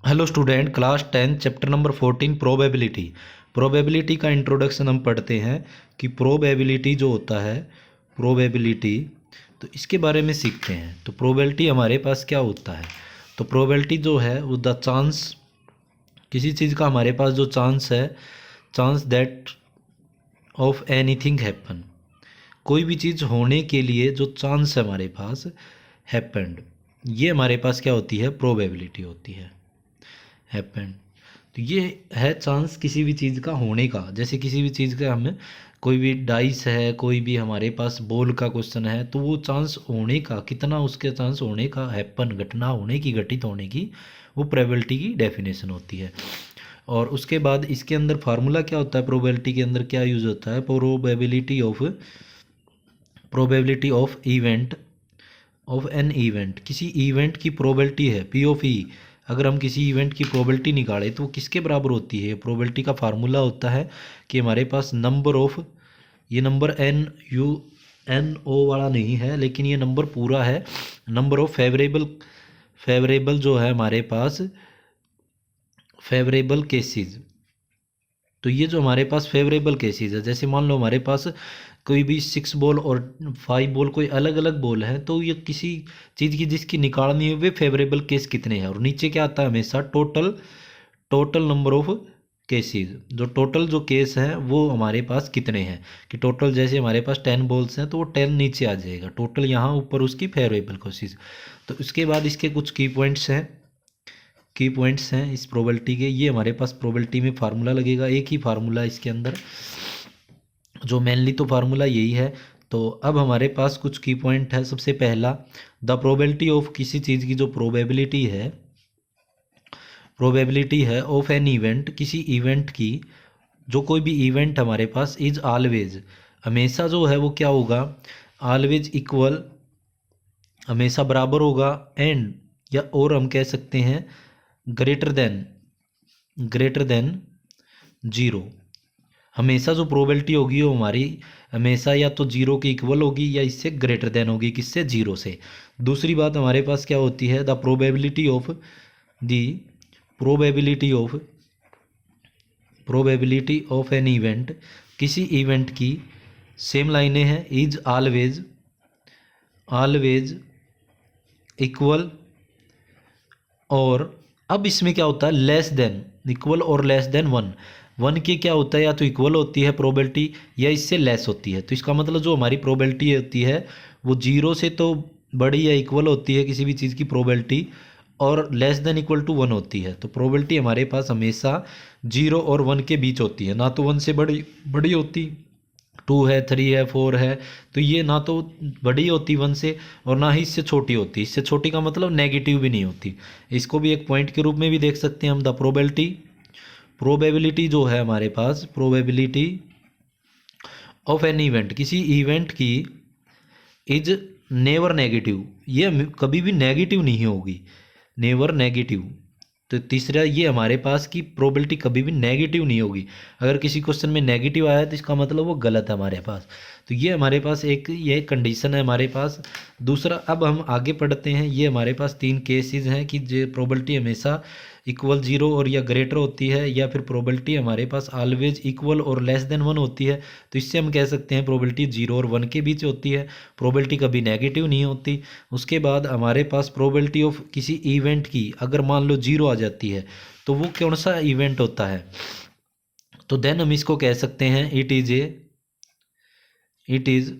Hello student, class 10 chapter number 14 probability. Probability का introduction हम पढ़ते हैं कि प्रोबेबिलिटी जो होता है, प्रोबेबिलिटी, तो इसके बारे में सीखते हैं। तो प्रोबेबिलिटी हमारे पास क्या होता है? तो प्रोबेबिलिटी जो है वो द चांस, किसी चीज़ का हमारे पास जो चांस है, chance that of anything happen, कोई भी चीज़ होने के लिए जो चांस है हमारे पास, हैपेंड, ये हमारे पास क्या होती है? प्रोबेबिलिटी होती है, हैपेंड। तो ये है चांस किसी भी चीज़ का होने का। जैसे किसी भी चीज़ का हमें, कोई भी डाइस है, कोई भी हमारे पास बॉल का क्वेश्चन है, तो वो चांस होने का कितना, उसके चांस होने का, हैपन, घटना होने की, घटित होने की, वो प्रोबेबिलिटी की डेफिनेशन होती है। और उसके बाद इसके अंदर फार्मूला क्या होता है? प्रोबेबिलिटी के अंदर क्या यूज होता है? Probability of event, of an event, किसी इवेंट की प्रोबेबिलिटी है पी ऑफ ई। अगर हम किसी इवेंट की प्रोबेबिलिटी निकालें तो वो किसके बराबर होती है? प्रोबेबिलिटी का फार्मूला होता है कि हमारे पास नंबर ऑफ, ये number N U N O वाला नहीं है, लेकिन ये नंबर पूरा है, नंबर ऑफ फेवरेबल, फेवरेबल जो है हमारे पास, फेवरेबल केसेस। तो ये जो हमारे पास फेवरेबल केसेस है, जैसे मान लो हमारे पास कोई भी 6 बॉल और 5 बॉल, कोई अलग अलग बॉल है, तो ये किसी चीज़ की जिसकी निकालनी है, वे फेवरेबल केस कितने हैं। और नीचे क्या आता है? हमेशा total, total number of cases, जो टोटल जो केस हैं वो हमारे पास कितने हैं, कि टोटल जैसे हमारे पास 10 बॉल्स हैं तो वो 10 नीचे आ जाएगा, टोटल यहाँ ऊपर उसकी फेवरेबल केसेस। तो इसके बाद इसके कुछ की पॉइंट्स हैं, की पॉइंट्स हैं इस प्रोबेबिलिटी के। ये हमारे पास प्रोबेबिलिटी में फार्मूला लगेगा, एक ही फार्मूला इसके अंदर, जो मेनली तो फार्मूला यही है। तो अब हमारे पास कुछ की पॉइंट है। सबसे पहला, द प्रोबेबिलिटी ऑफ, किसी चीज़ की जो प्रोबेबिलिटी है, प्रोबेबिलिटी है ऑफ एन इवेंट, किसी इवेंट की, जो कोई भी इवेंट हमारे पास, इज ऑलवेज, हमेशा जो है वो क्या होगा? ऑलवेज इक्वल, हमेशा बराबर होगा, एंड, या और हम कह सकते हैं greater than, greater than zero. हमेशा जो प्रोबेबिलिटी होगी वो हमारी हमेशा या तो जीरो के इक्वल होगी या इससे ग्रेटर देन होगी, किससे? जीरो से। दूसरी बात हमारे पास क्या होती है? The probability of, the probability of, probability of an event, किसी इवेंट की, सेम लाइनें हैं, इज ऑलवेज, ऑलवेज इक्वल, और अब इसमें क्या होता है? लेस देन, इक्वल और लेस देन वन। वन के क्या होता है? या तो इक्वल होती है प्रोबेबिलिटी या इससे लेस होती है। तो इसका मतलब जो हमारी प्रोबेबिलिटी होती है वो जीरो से तो बड़ी या इक्वल होती है किसी भी चीज़ की प्रोबेबिलिटी, और less than equal to one होती है। तो प्रोबेबिलिटी हमारे पास हमेशा जीरो और वन के बीच होती है, ना तो वन से बड़ी बड़ी होती, 2 है, 3 है, 4 है, तो ये ना तो बड़ी होती वन से और ना ही इससे छोटी होती। इससे छोटी का मतलब नेगेटिव भी नहीं होती। इसको भी एक पॉइंट के रूप में भी देख सकते हैं हम। द प्रोबेबिलिटी, प्रोबेबिलिटी जो है हमारे पास, प्रोबेबिलिटी ऑफ एन इवेंट, किसी इवेंट की, इज नेवर नेगेटिव, ये कभी भी नेगेटिव नहीं होगी, नेवर नेगेटिव। तो तीसरा, ये हमारे पास की प्रोबेबिलिटी कभी भी नेगेटिव नहीं होगी। अगर किसी क्वेश्चन में नेगेटिव आया तो इसका मतलब वो गलत है हमारे पास। तो ये हमारे पास एक ये कंडीशन है हमारे पास। दूसरा, अब हम आगे पढ़ते हैं। ये हमारे पास 3 केसेस हैं कि जो प्रोबेबिलिटी हमेशा इक्वल जीरो और या ग्रेटर होती है, या फिर प्रोबेबिलिटी हमारे पास ऑलवेज इक्वल और लेस देन वन होती है। तो इससे हम कह सकते हैं प्रोबेबिलिटी जीरो और वन के बीच होती है, प्रोबेबिलिटी कभी नेगेटिव नहीं होती। उसके बाद हमारे पास प्रोबेबिलिटी ऑफ किसी इवेंट की, अगर मान लो जीरो आ जाती है तो वो कौन सा इवेंट होता है? तो देन हम इसको कह सकते हैं इट इज़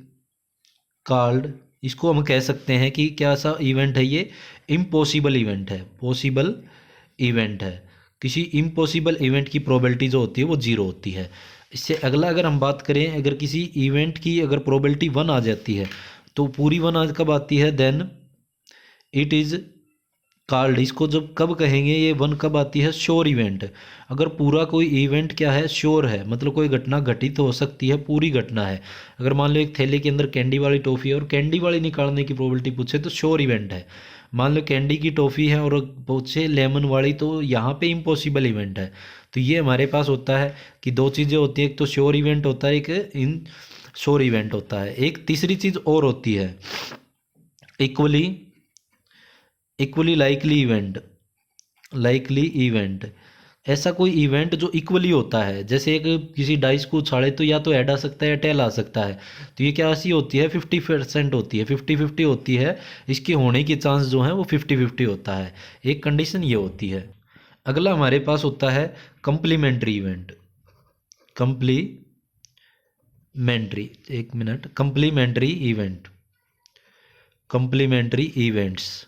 कॉल्ड, इसको हम कह सकते हैं कि क्या सा इवेंट है ये? इम्पॉसिबल इवेंट है, पॉसिबल इवेंट है। किसी इम्पॉसिबल इवेंट की प्रोबेबिलिटी जो होती है वो जीरो होती है। इससे अगला अगर हम बात करें, अगर किसी इवेंट की अगर प्रोबेबिलिटी वन आ जाती है, तो पूरी वन आज कब आती है? देन इट इज़ कॉल्ड, इसको जब कब कहेंगे, ये वन कब आती है? Sure event. अगर पूरा कोई इवेंट क्या है? श्योर है, मतलब कोई घटना घटित हो सकती है, पूरी घटना है। अगर मान लो एक थैले के अंदर कैंडी वाली टॉफ़ी है और कैंडी वाली निकालने की प्रोबेबिलिटी पूछे तो श्योर इवेंट है। मान लो कैंडी की टॉफ़ी है और पूछे लेमन वाली, तो यहाँ पे इम्पॉसिबल इवेंट है। तो ये हमारे पास होता है कि दो चीज़ें होती है, एक तो श्योर इवेंट होता है, एक इन श्योर इवेंट होता है। एक तीसरी चीज़ और होती है, equally, equally likely event, likely event, ऐसा कोई इवेंट जो इक्वली होता है, जैसे एक किसी डाइस को उछाड़े तो या तो ऐड आ सकता है या टेल आ सकता है, तो ये क्या ऐसी होती है 50% होती है, 50-50 होती है, इसके होने की चांस जो है वो 50-50 होता है। एक कंडीशन ये होती है। अगला हमारे पास होता है complementary event. Complementary event, complementary events,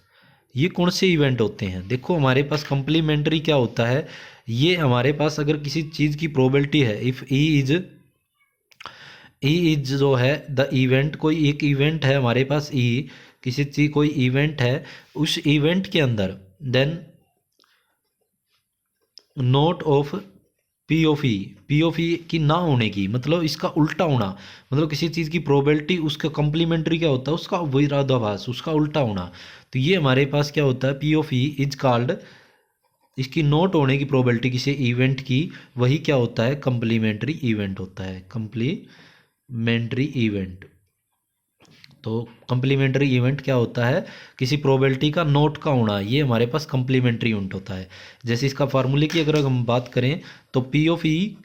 ये कौन से इवेंट होते हैं? देखो हमारे पास कंप्लीमेंट्री क्या होता है, ये हमारे पास अगर किसी चीज़ की प्रोबेबिलिटी है, इफ़ ई इज जो है द इवेंट, कोई एक इवेंट है हमारे पास ई, किसी चीज कोई इवेंट है, उस इवेंट के अंदर then not of P of E की ना होने की, मतलब इसका उल्टा होना, मतलब किसी चीज़ की प्रोबेबिलिटी उसका कंप्लीमेंट्री क्या होता है, उसका विरोधाभास, उसका उल्टा होना। तो ये हमारे पास क्या होता है, P of E is called, इसकी नोट होने की प्रोबेबिलिटी किसी इवेंट की, वही क्या होता है, कंप्लीमेंट्री इवेंट होता है, कंप्लीमेंट्री इवेंट। तो कंप्लीमेंट्री इवेंट क्या होता है, किसी प्रोबेबिलिटी का नोट का होना, ये हमारे पास कंप्लीमेंट्री इवेंट होता है। जैसे इसका फार्मूले की अगर हम बात करें तो P of E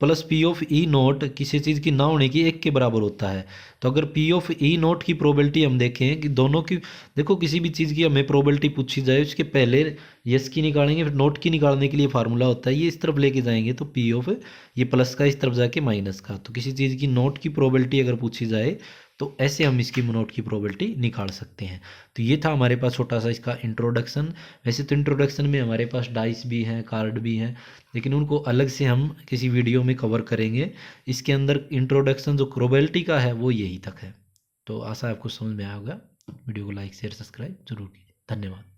plus P of E note किसी चीज़ की ना होने की 1 के बराबर होता है। तो अगर पी ऑफ ई नोट की प्रोबेबिलिटी हम देखें कि दोनों की, देखो किसी भी चीज़ की हमें प्रोबेबिलिटी पूछी जाए, उसके पहले यस की निकालेंगे, फिर नोट की निकालने के लिए फार्मूला होता है, ये इस तरफ लेके जाएंगे तो पी ऑफ, ये प्लस का इस तरफ जाके माइनस का, तो किसी चीज़ की नोट की प्रोबेबिलिटी अगर पूछी जाए तो ऐसे हम इसकी नोट की प्रोबेबिलिटी निकाल सकते हैं। तो ये था हमारे पास छोटा सा इसका इंट्रोडक्शन। वैसे तो इंट्रोडक्शन में हमारे पास डाइस भी हैं, कार्ड भी हैं, लेकिन उनको अलग से हम किसी वीडियो में कवर करेंगे। इसके अंदर इंट्रोडक्शन जो प्रोबेबिलिटी का है वो यही तक है। तो आशा है आपको समझ में आया होगा। वीडियो को लाइक शेयर सब्सक्राइब जरूर कीजिए। धन्यवाद।